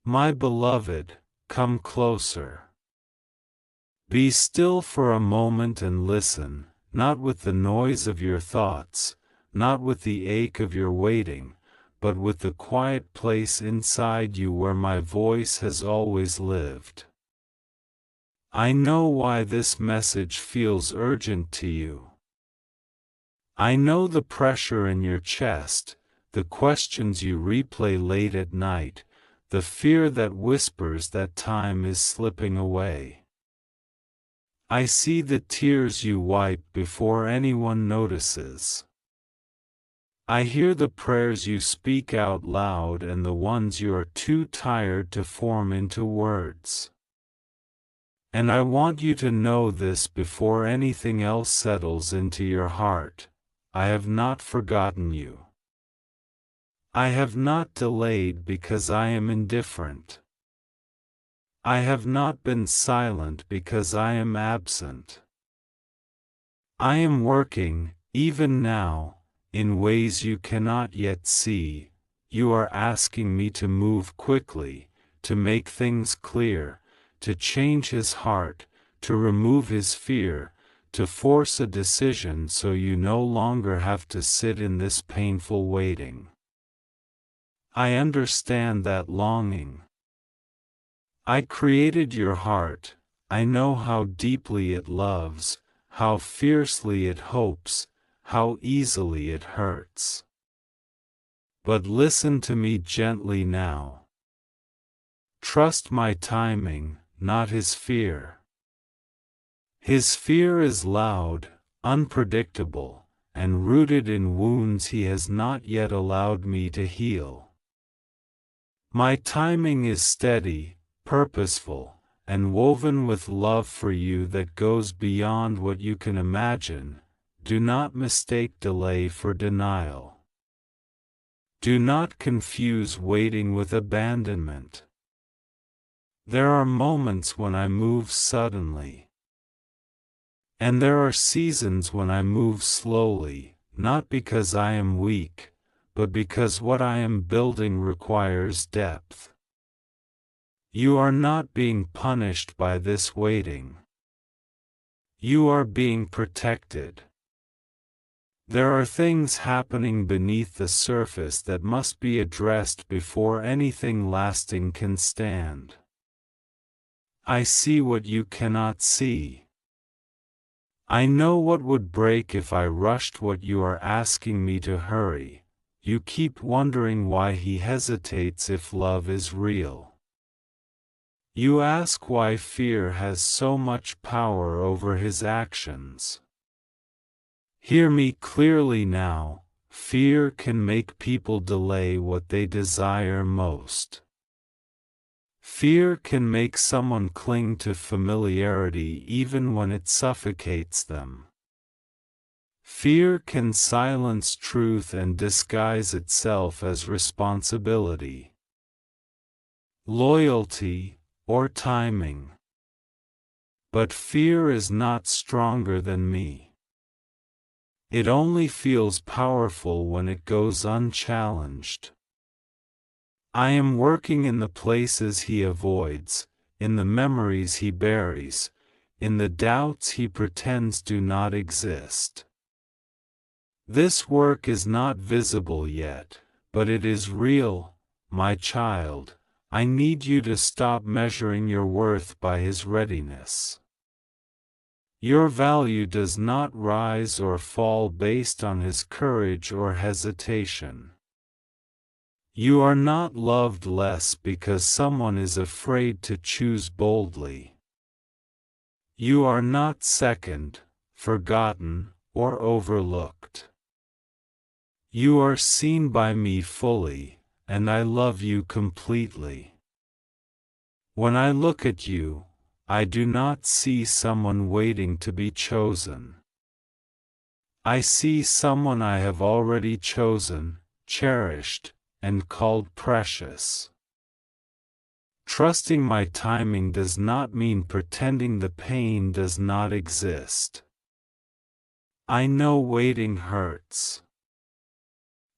My beloved, come closer. Be still for a moment and listen, not with the noise of your thoughts, not with the ache of your waiting, but with the quiet place inside you where my voice has always lived. I know why this message feels urgent to you. I know the pressure in your chest, the questions you replay late at night, the fear that whispers that time is slipping away. I see the tears you wipe before anyone notices. I hear the prayers you speak out loud and the ones you are too tired to form into words. And I want you to know this before anything else settles into your heart. I have not forgotten you. I have not delayed because I am indifferent. I have not been silent because I am absent. I am working, even now, in ways you cannot yet see. You are asking me to move quickly, to make things clear, to change his heart, to remove his fear, to force a decision so you no longer have to sit in this painful waiting. I understand that longing. I created your heart, I know how deeply it loves, how fiercely it hopes, how easily it hurts. But listen to me gently now. Trust my timing, not his fear. His fear is loud, unpredictable, and rooted in wounds he has not yet allowed me to heal. My timing is steady, purposeful, and woven with love for you that goes beyond what you can imagine. Do not mistake delay for denial. Do not confuse waiting with abandonment. There are moments when I move suddenly. And there are seasons when I move slowly, not because I am weak, but because what I am building requires depth. You are not being punished by this waiting. You are being protected. There are things happening beneath the surface that must be addressed before anything lasting can stand. I see what you cannot see. I know what would break if I rushed what you are asking me to hurry. You keep wondering why he hesitates if love is real. You ask why fear has so much power over his actions. Hear me clearly now, fear can make people delay what they desire most. Fear can make someone cling to familiarity even when it suffocates them. Fear can silence truth and disguise itself as responsibility, loyalty, or timing. But fear is not stronger than me. It only feels powerful when it goes unchallenged. I am working in the places he avoids, in the memories he buries, in the doubts he pretends do not exist. This work is not visible yet, but it is real, my child. I need you to stop measuring your worth by his readiness. Your value does not rise or fall based on his courage or hesitation. You are not loved less because someone is afraid to choose boldly. You are not second, forgotten, or overlooked. You are seen by me fully, and I love you completely. When I look at you, I do not see someone waiting to be chosen. I see someone I have already chosen, cherished, and called precious. Trusting my timing does not mean pretending the pain does not exist. I know waiting hurts.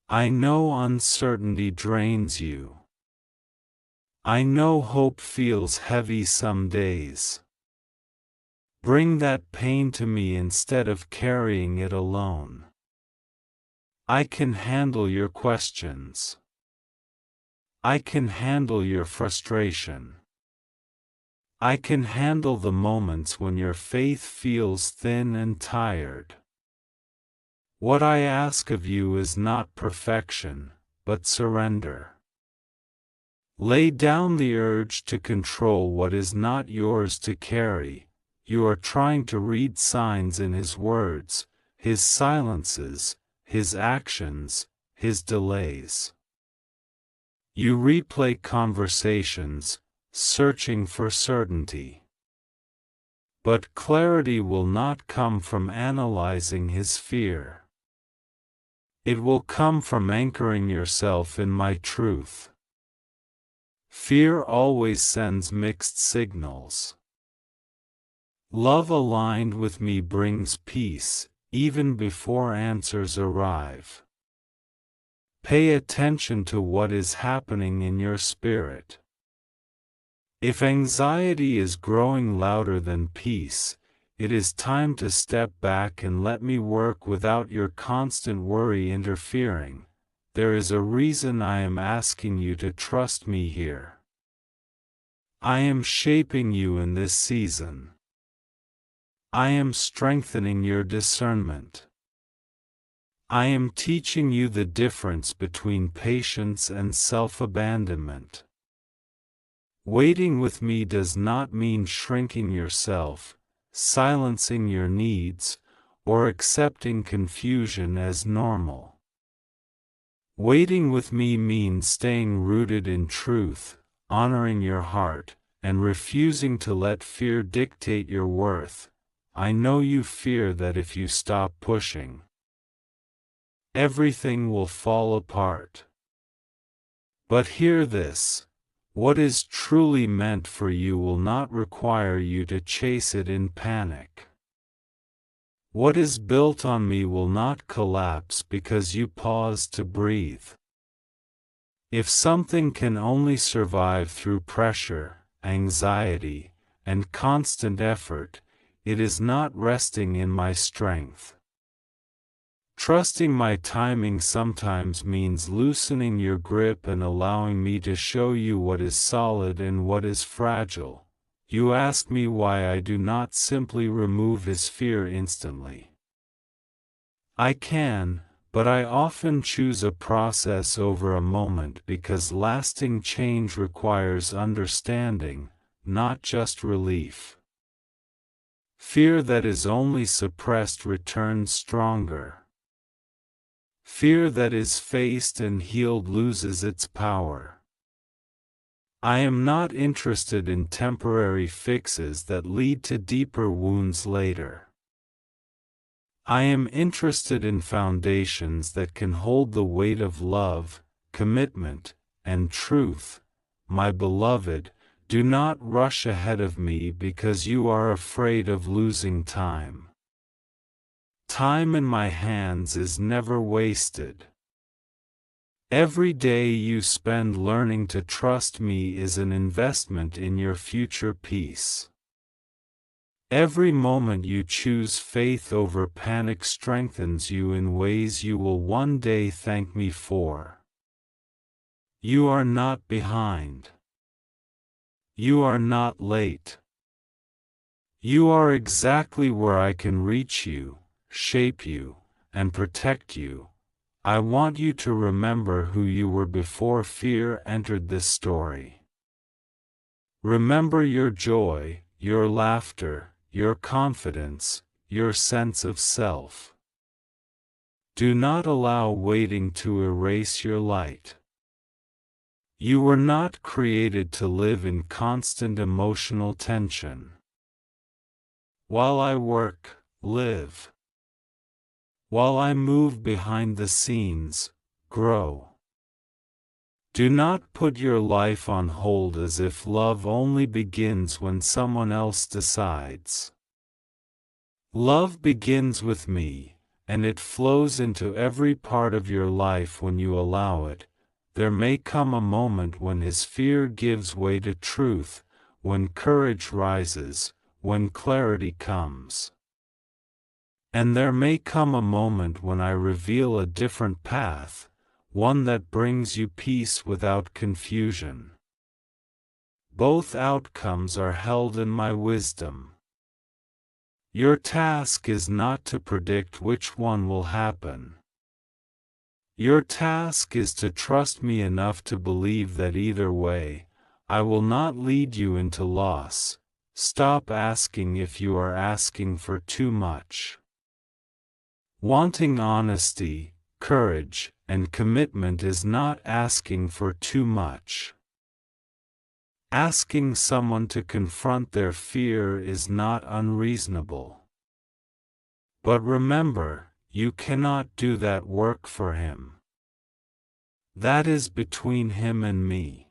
I know uncertainty drains you. I know hope feels heavy some days. Bring that pain to me instead of carrying it alone. I can handle your questions. I can handle your frustration. I can handle the moments when your faith feels thin and tired. What I ask of you is not perfection, but surrender. Lay down the urge to control what is not yours to carry. You are trying to read signs in His words, His silences, His actions, His delays. You replay conversations, searching for certainty. But clarity will not come from analyzing His fear. It will come from anchoring yourself in my truth. Fear always sends mixed signals. Love aligned with me brings peace, even before answers arrive. Pay attention to what is happening in your spirit. If anxiety is growing louder than peace, it is time to step back and let me work without your constant worry interfering. There is a reason I am asking you to trust me here. I am shaping you in this season. I am strengthening your discernment. I am teaching you the difference between patience and self-abandonment. Waiting with me does not mean shrinking yourself, silencing your needs, or accepting confusion as normal. Waiting with me means staying rooted in truth, honoring your heart, and refusing to let fear dictate your worth. I know you fear that if you stop pushing, everything will fall apart. But hear this: what is truly meant for you will not require you to chase it in panic. What is built on me will not collapse because you pause to breathe. If something can only survive through pressure, anxiety, and constant effort, it is not resting in my strength. Trusting my timing sometimes means loosening your grip and allowing me to show you what is solid and what is fragile. You ask me why I do not simply remove his fear instantly. I can, but I often choose a process over a moment because lasting change requires understanding, not just relief. Fear that is only suppressed returns stronger. Fear that is faced and healed loses its power. I am not interested in temporary fixes that lead to deeper wounds later. I am interested in foundations that can hold the weight of love, commitment, and truth. My beloved, do not rush ahead of me because you are afraid of losing time. Time in my hands is never wasted. Every day you spend learning to trust me is an investment in your future peace. Every moment you choose faith over panic strengthens you in ways you will one day thank me for. You are not behind. You are not late. You are exactly where I can reach you, shape you, and protect you. I want you to remember who you were before fear entered this story. Remember your joy, your laughter, your confidence, your sense of self. Do not allow waiting to erase your light. You were not created to live in constant emotional tension. While I work, live. While I move behind the scenes, grow. Do not put your life on hold as if love only begins when someone else decides. Love begins with me, and it flows into every part of your life when you allow it. there may come a moment when his fear gives way to truth, when courage rises, when clarity comes. And there may come a moment when I reveal a different path, one that brings you peace without confusion. Both outcomes are held in my wisdom. Your task is not to predict which one will happen. Your task is to trust me enough to believe that either way, I will not lead you into loss. Stop asking if you are asking for too much. Wanting honesty, courage, and commitment is not asking for too much. Asking someone to confront their fear is not unreasonable. But remember, you cannot do that work for him. That is between him and me.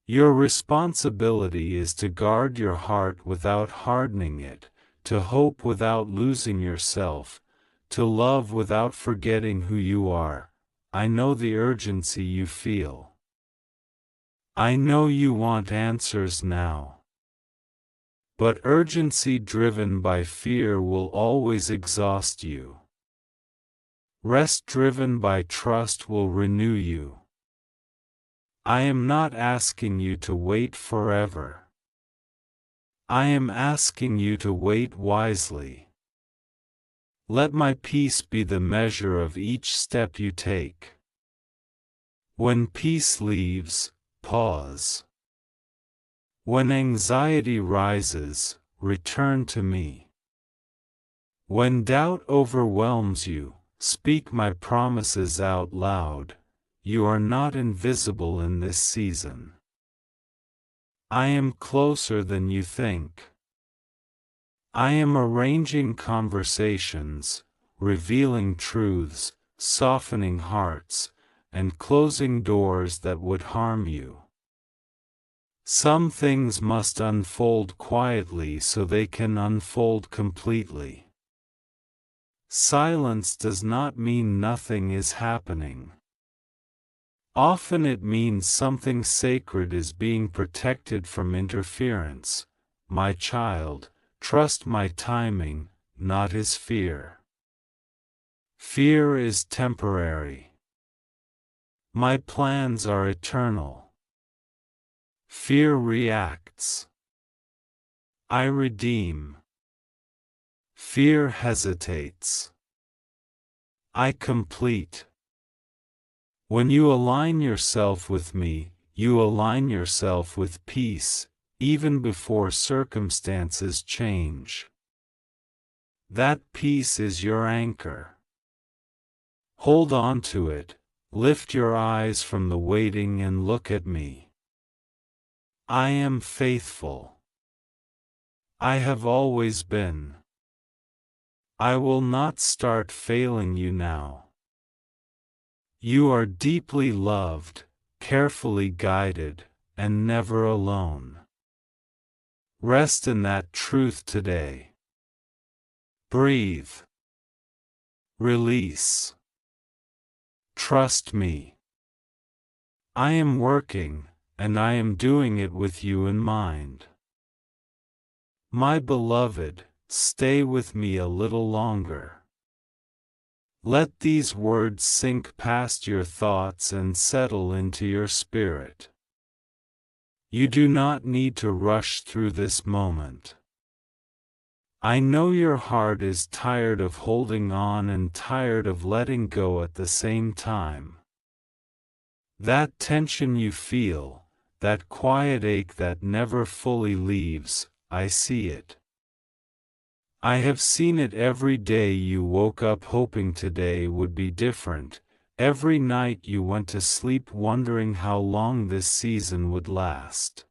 Your responsibility is to guard your heart without hardening it, to hope without losing yourself, to love without forgetting who you are. I know the urgency you feel. I know you want answers now. But urgency driven by fear will always exhaust you. Rest driven by trust will renew you. I am not asking you to wait forever. I am asking you to wait wisely. Let my peace be the measure of each step you take. When peace leaves, pause. When anxiety rises, return to me. When doubt overwhelms you, speak my promises out loud. You are not invisible in this season. I am closer than you think. I am arranging conversations, revealing truths, softening hearts, and closing doors that would harm you. Some things must unfold quietly so they can unfold completely. Silence does not mean nothing is happening. Often it means something sacred is being protected from interference. My child, trust my timing, not his fear. Fear is temporary. My plans are eternal. Fear reacts. I redeem. Fear hesitates. I complete. When you align yourself with me, you align yourself with peace, even before circumstances change. That peace is your anchor. Hold on to it, lift your eyes from the waiting and look at me. I am faithful. I have always been. I will not start failing you now. You are deeply loved, carefully guided, and never alone. Rest in that truth today. Breathe. Release. Trust me. I am working, and I am doing it with you in mind. My beloved, stay with me a little longer. Let these words sink past your thoughts and settle into your spirit. You do not need to rush through this moment. I know your heart is tired of holding on and tired of letting go at the same time. That tension you feel, that quiet ache that never fully leaves, I see it. I have seen it every day you woke up hoping today would be different, every night you went to sleep wondering how long this season would last.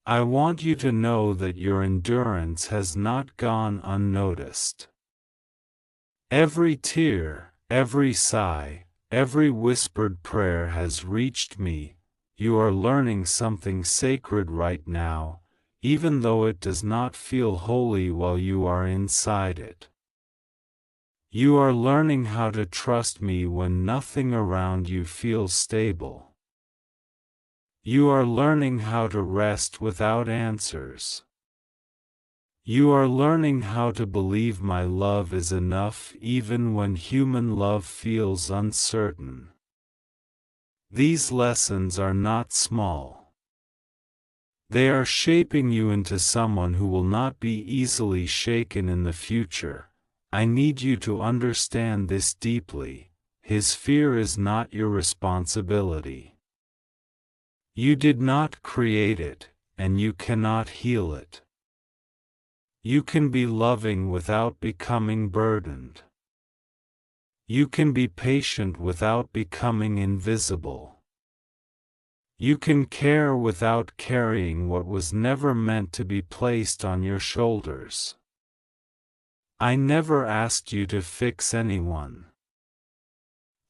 I want you to know that your endurance has not gone unnoticed. Every tear, every sigh, every whispered prayer has reached me. You are learning something sacred right now, even though it does not feel holy while you are inside it. You are learning how to trust me when nothing around you feels stable. You are learning how to rest without answers. You are learning how to believe my love is enough even when human love feels uncertain. These lessons are not small. They are shaping you into someone who will not be easily shaken in the future. I need you to understand this deeply. His fear is not your responsibility. You did not create it, and you cannot heal it. You can be loving without becoming burdened. You can be patient without becoming invisible. You can care without carrying what was never meant to be placed on your shoulders. I never asked you to fix anyone.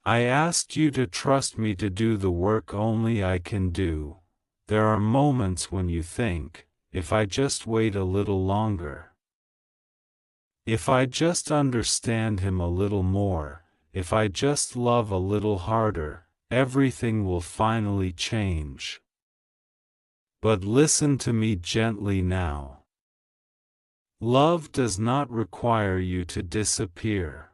I asked you to trust me to do the work only I can do. There are moments when you think, if I just wait a little longer. If I just understand him a little more, if I just love a little harder, everything will finally change. But listen to me gently now. Love does not require you to disappear.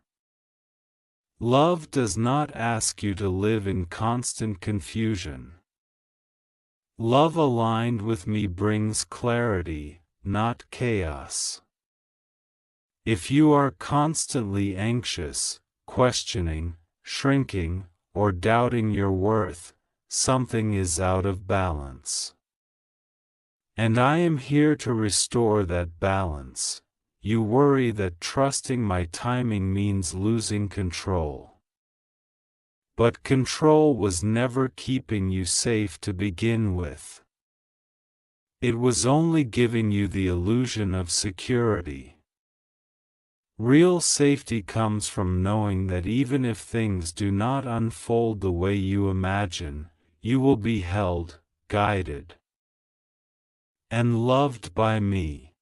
Love does not ask you to live in constant confusion. Love aligned with me brings clarity, not chaos. If you are constantly anxious, questioning, shrinking, or doubting your worth, something is out of balance. And I am here to restore that balance. You worry that trusting my timing means losing control. But control was never keeping you safe to begin with. It was only giving you the illusion of security. Real safety comes from knowing that even if things do not unfold the way you imagine, you will be held, guided, and loved by me.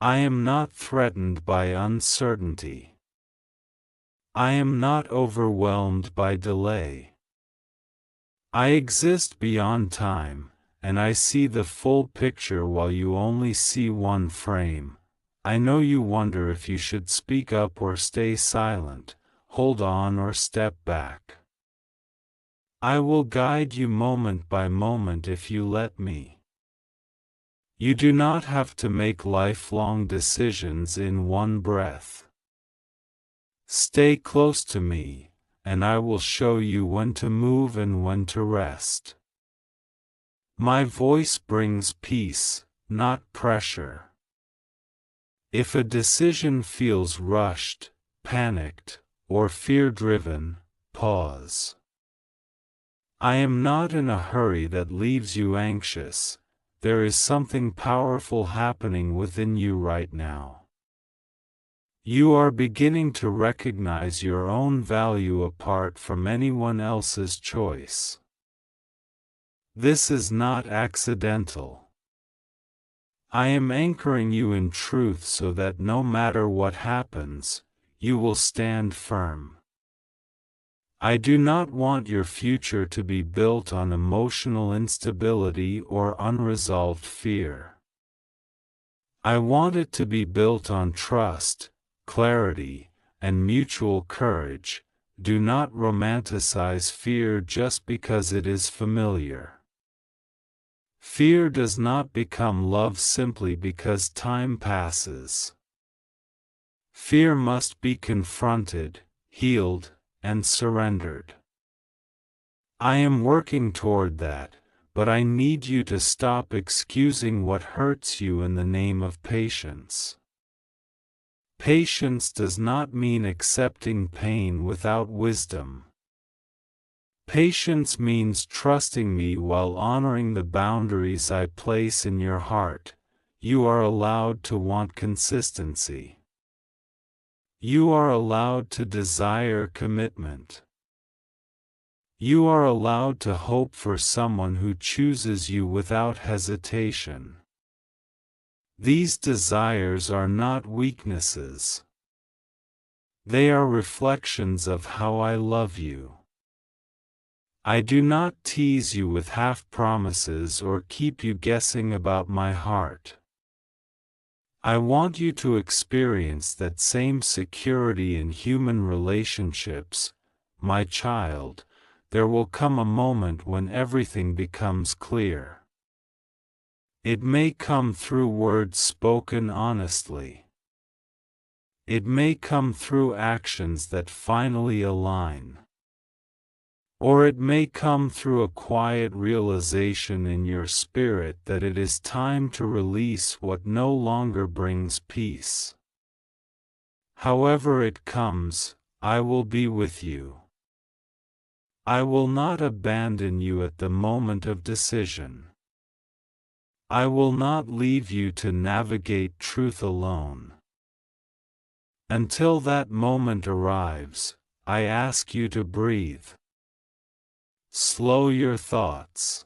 I am not threatened by uncertainty. I am not overwhelmed by delay. I exist beyond time, and I see the full picture while you only see one frame. I know you wonder if you should speak up or stay silent, hold on or step back. I will guide you moment by moment if you let me. You do not have to make lifelong decisions in one breath. Stay close to me, and I will show you when to move and when to rest. My voice brings peace, not pressure. If a decision feels rushed, panicked, or fear-driven, pause. I am not in a hurry that leaves you anxious. There is something powerful happening within you right now. You are beginning to recognize your own value apart from anyone else's choice. This is not accidental. I am anchoring you in truth so that no matter what happens, you will stand firm. I do not want your future to be built on emotional instability or unresolved fear. I want it to be built on trust, clarity, and mutual courage. Do not romanticize fear just because it is familiar. Fear does not become love simply because time passes. Fear must be confronted, healed, and surrendered. I am working toward that, but I need you to stop excusing what hurts you in the name of patience. Patience does not mean accepting pain without wisdom. Patience means trusting me while honoring the boundaries I place in your heart. You are allowed to want consistency. You are allowed to desire commitment. You are allowed to hope for someone who chooses you without hesitation. These desires are not weaknesses. They are reflections of how I love you. I do not tease you with half-promises or keep you guessing about my heart. I want you to experience that same security in human relationships, my child. There will come a moment when everything becomes clear. It may come through words spoken honestly. It may come through actions that finally align. Or it may come through a quiet realization in your spirit that it is time to release what no longer brings peace. However it comes, I will be with you. I will not abandon you at the moment of decision. I will not leave you to navigate truth alone. Until that moment arrives, I ask you to breathe. Slow your thoughts.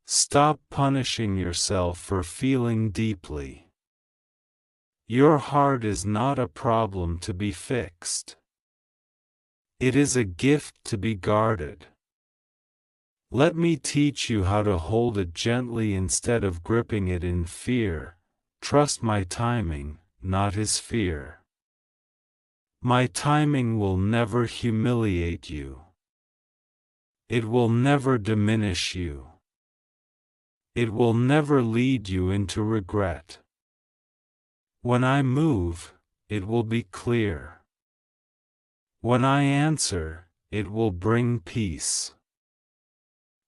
Stop punishing yourself for feeling deeply. Your heart is not a problem to be fixed. It is a gift to be guarded. Let me teach you how to hold it gently instead of gripping it in fear. Trust my timing, not his fear. My timing will never humiliate you. It will never diminish you. It will never lead you into regret. When I move, it will be clear. When I answer, it will bring peace.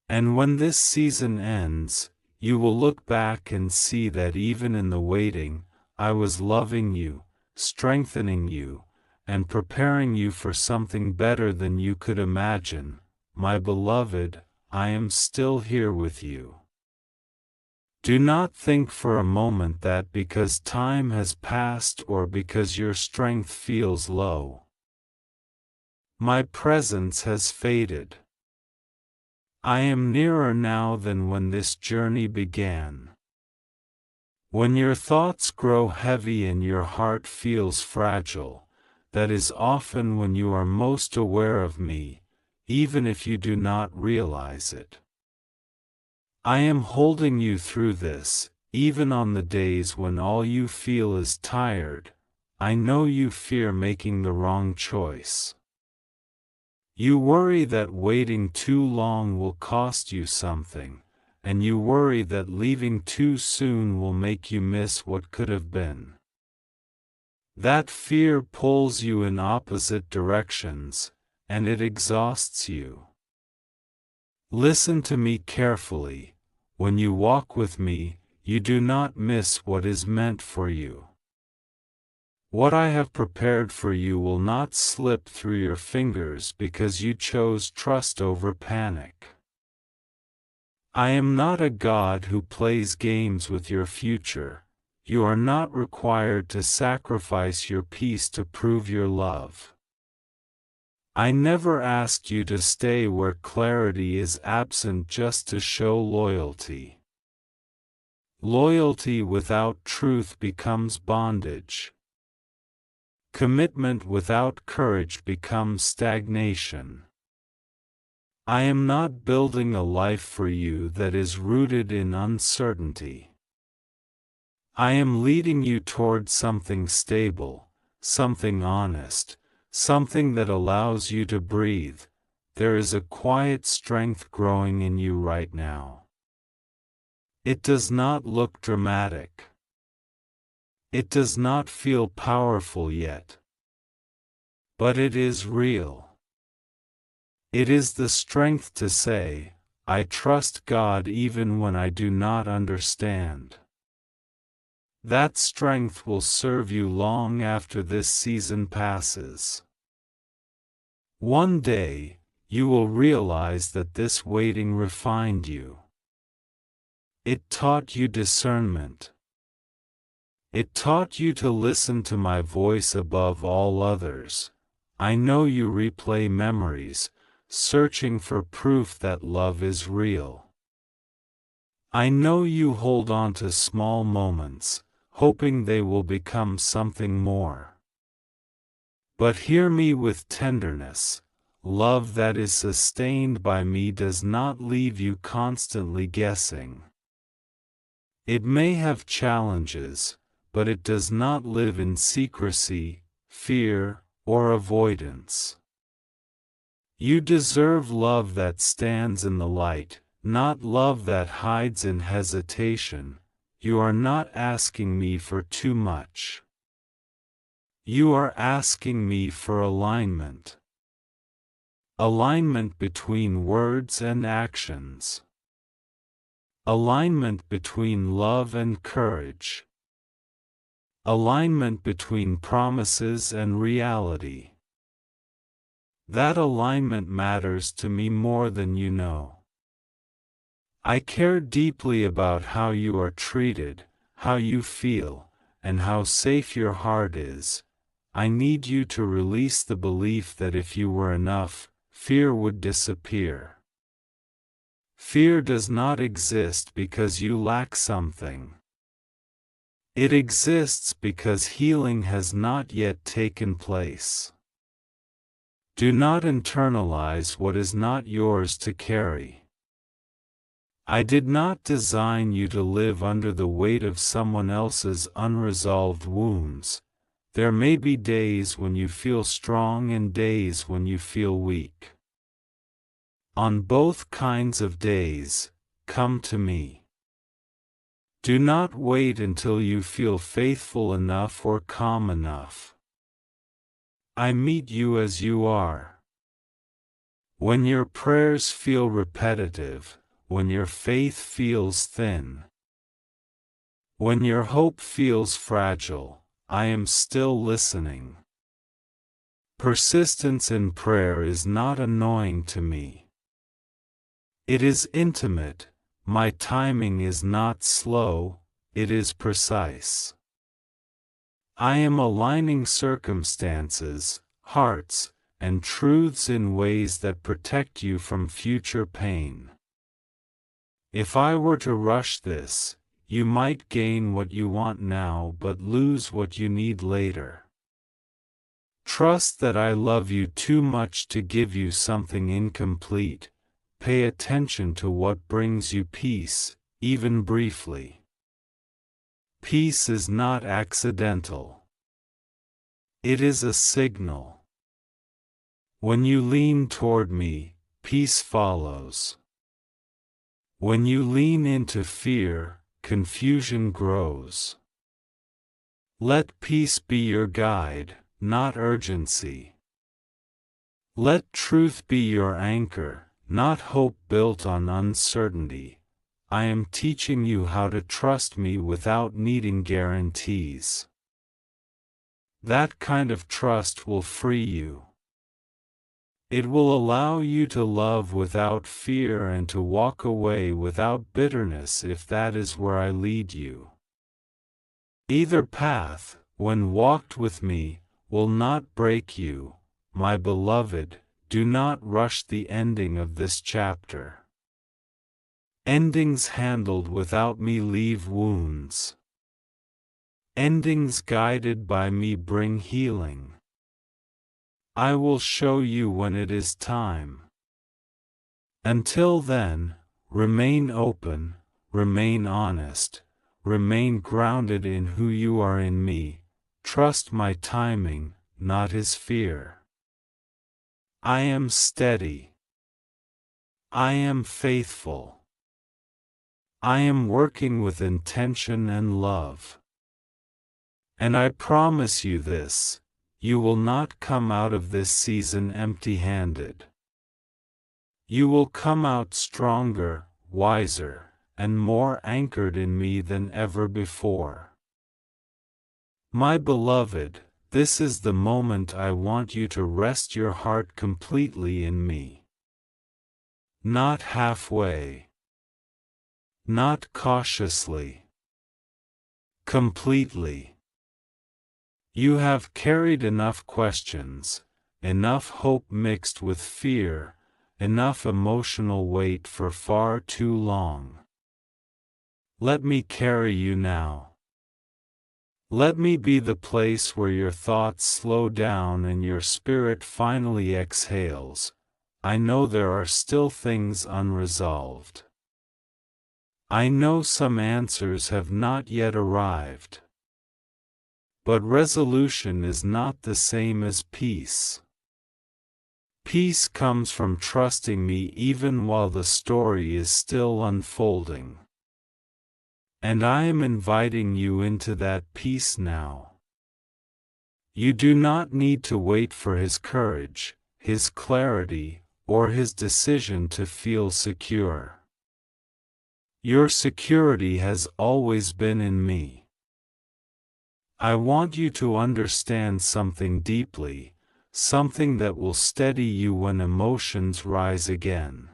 And when this season ends, you will look back and see that even in the waiting, I was loving you, strengthening you, and preparing you for something better than you could imagine. My beloved, I am still here with you. Do not think for a moment that because time has passed or because your strength feels low, my presence has faded. I am nearer now than when this journey began. When your thoughts grow heavy and your heart feels fragile, that is often when you are most aware of me, even if you do not realize it. I am holding you through this, even on the days when all you feel is tired. I know you fear making the wrong choice. You worry that waiting too long will cost you something, and you worry that leaving too soon will make you miss what could have been. That fear pulls you in opposite directions, and it exhausts you. Listen to me carefully. When you walk with me, you do not miss what is meant for you. What I have prepared for you will not slip through your fingers because you chose trust over panic. I am not a God who plays games with your future. You are not required to sacrifice your peace to prove your love. I never asked you to stay where clarity is absent just to show loyalty. Loyalty without truth becomes bondage. Commitment without courage becomes stagnation. I am not building a life for you that is rooted in uncertainty. I am leading you toward something stable, something honest, something that allows you to breathe. There is a quiet strength growing in you right now. It does not look dramatic. It does not feel powerful yet. But it is real. It is the strength to say, I trust God even when I do not understand. That strength will serve you long after this season passes. One day, you will realize that this waiting refined you. It taught you discernment. It taught you to listen to my voice above all others. I know you replay memories, searching for proof that love is real. I know you hold on to small moments, hoping they will become something more. But hear me with tenderness. Love that is sustained by me does not leave you constantly guessing. It may have challenges, but it does not live in secrecy, fear, or avoidance. You deserve love that stands in the light, not love that hides in hesitation. You are not asking me for too much. You are asking me for alignment. Alignment between words and actions. Alignment between love and courage. Alignment between promises and reality. That alignment matters to me more than you know. I care deeply about how you are treated, how you feel, and how safe your heart is. I need you to release the belief that if you were enough, fear would disappear. Fear does not exist because you lack something. It exists because healing has not yet taken place. Do not internalize what is not yours to carry. I did not design you to live under the weight of someone else's unresolved wounds. There may be days when you feel strong and days when you feel weak. On both kinds of days, come to me. Do not wait until you feel faithful enough or calm enough. I meet you as you are. When your prayers feel repetitive, when your faith feels thin, when your hope feels fragile, I am still listening. Persistence in prayer is not annoying to me. It is intimate. My timing is not slow, it is precise. I am aligning circumstances, hearts, and truths in ways that protect you from future pain. If I were to rush this, you might gain what you want now but lose what you need later. Trust that I love you too much to give you something incomplete. Pay attention to what brings you peace, even briefly. Peace is not accidental. It is a signal. When you lean toward me, peace follows. When you lean into fear, confusion grows. Let peace be your guide, not urgency. Let truth be your anchor, not hope built on uncertainty. I am teaching you how to trust me without needing guarantees. That kind of trust will free you. It will allow you to love without fear and to walk away without bitterness if that is where I lead you. Either path, when walked with me, will not break you, my beloved. Do not rush the ending of this chapter. Endings handled without me leave wounds. Endings guided by me bring healing. I will show you when it is time. Until then, remain open, remain honest, remain grounded in who you are in me. Trust my timing, not his fear. I am steady. I am faithful. I am working with intention and love. And I promise you this, you will not come out of this season empty-handed. You will come out stronger, wiser, and more anchored in me than ever before. My beloved, this is the moment I want you to rest your heart completely in me. Not halfway. Not cautiously. Completely. You have carried enough questions, enough hope mixed with fear, enough emotional weight for far too long. Let me carry you now. Let me be the place where your thoughts slow down and your spirit finally exhales. I know there are still things unresolved. I know some answers have not yet arrived. But resolution is not the same as peace. Peace comes from trusting me even while the story is still unfolding. And I am inviting you into that peace now. You do not need to wait for his courage, his clarity, or his decision to feel secure. Your security has always been in me. I want you to understand something deeply, something that will steady you when emotions rise again.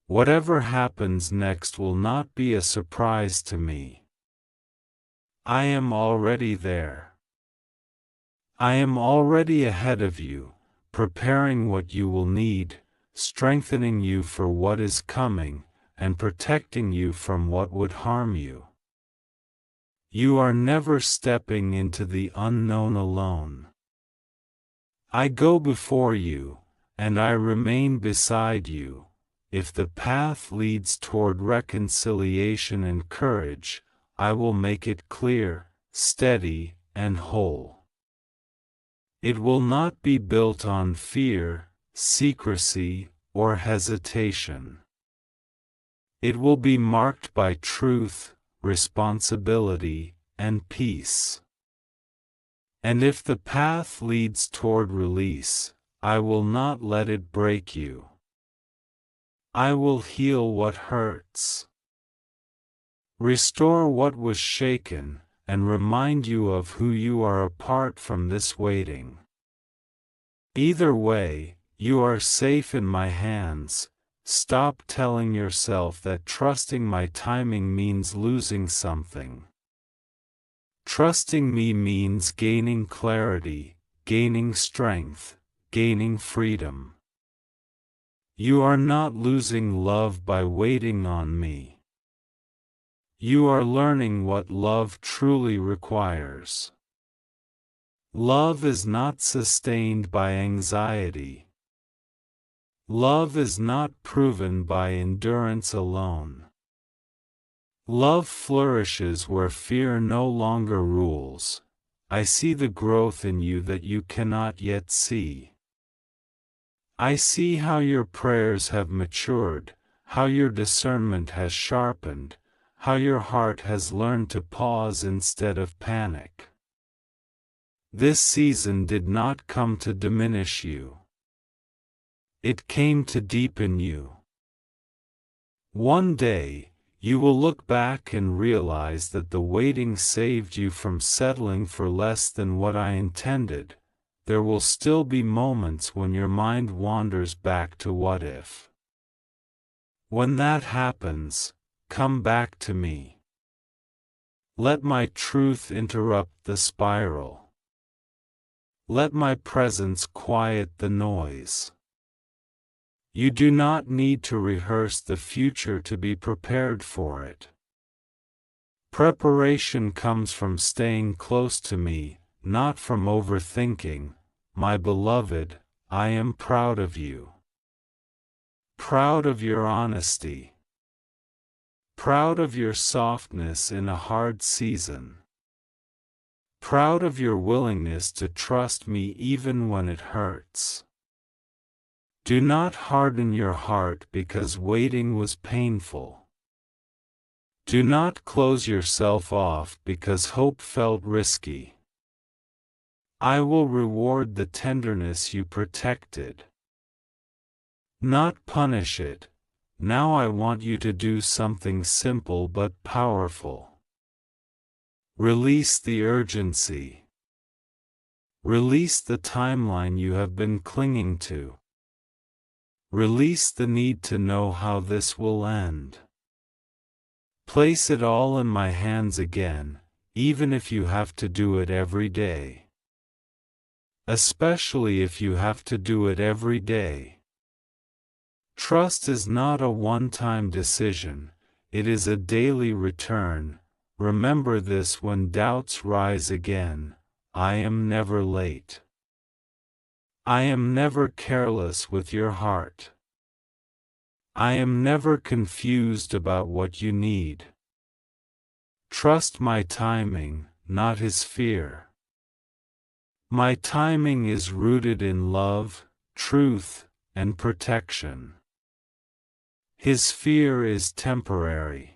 Whatever happens next will not be a surprise to me. I am already there. I am already ahead of you, preparing what you will need, strengthening you for what is coming, and protecting you from what would harm you. You are never stepping into the unknown alone. I go before you, and I remain beside you. If the path leads toward reconciliation and courage, I will make it clear, steady, and whole. It will not be built on fear, secrecy, or hesitation. It will be marked by truth, responsibility, and peace. And if the path leads toward release, I will not let it break you. I will heal what hurts, restore what was shaken, and remind you of who you are apart from this waiting. Either way, you are safe in my hands. Stop telling yourself that trusting my timing means losing something. Trusting me means gaining clarity, gaining strength, gaining freedom. You are not losing love by waiting on me. You are learning what love truly requires. Love is not sustained by anxiety. Love is not proven by endurance alone. Love flourishes where fear no longer rules. I see the growth in you that you cannot yet see. I see how your prayers have matured, how your discernment has sharpened, how your heart has learned to pause instead of panic. This season did not come to diminish you. It came to deepen you. One day, you will look back and realize that the waiting saved you from settling for less than what I intended. There will still be moments when your mind wanders back to what if. When that happens, come back to me. Let my truth interrupt the spiral. Let my presence quiet the noise. You do not need to rehearse the future to be prepared for it. Preparation comes from staying close to me, not from overthinking. My beloved, I am proud of you. Proud of your honesty. Proud of your softness in a hard season. Proud of your willingness to trust me even when it hurts. Do not harden your heart because waiting was painful. Do not close yourself off because hope felt risky. I will reward the tenderness you protected. Not punish it. Now I want you to do something simple but powerful. Release the urgency. Release the timeline you have been clinging to. Release the need to know how this will end. Place it all in my hands again, even if you have to do it every day. Especially if you have to do it every day. Trust is not a one-time decision, it is a daily return, remember this when doubts rise again: I am never late. I am never careless with your heart. I am never confused about what you need. Trust my timing, not his fear. My timing is rooted in love, truth, and protection. His fear is temporary.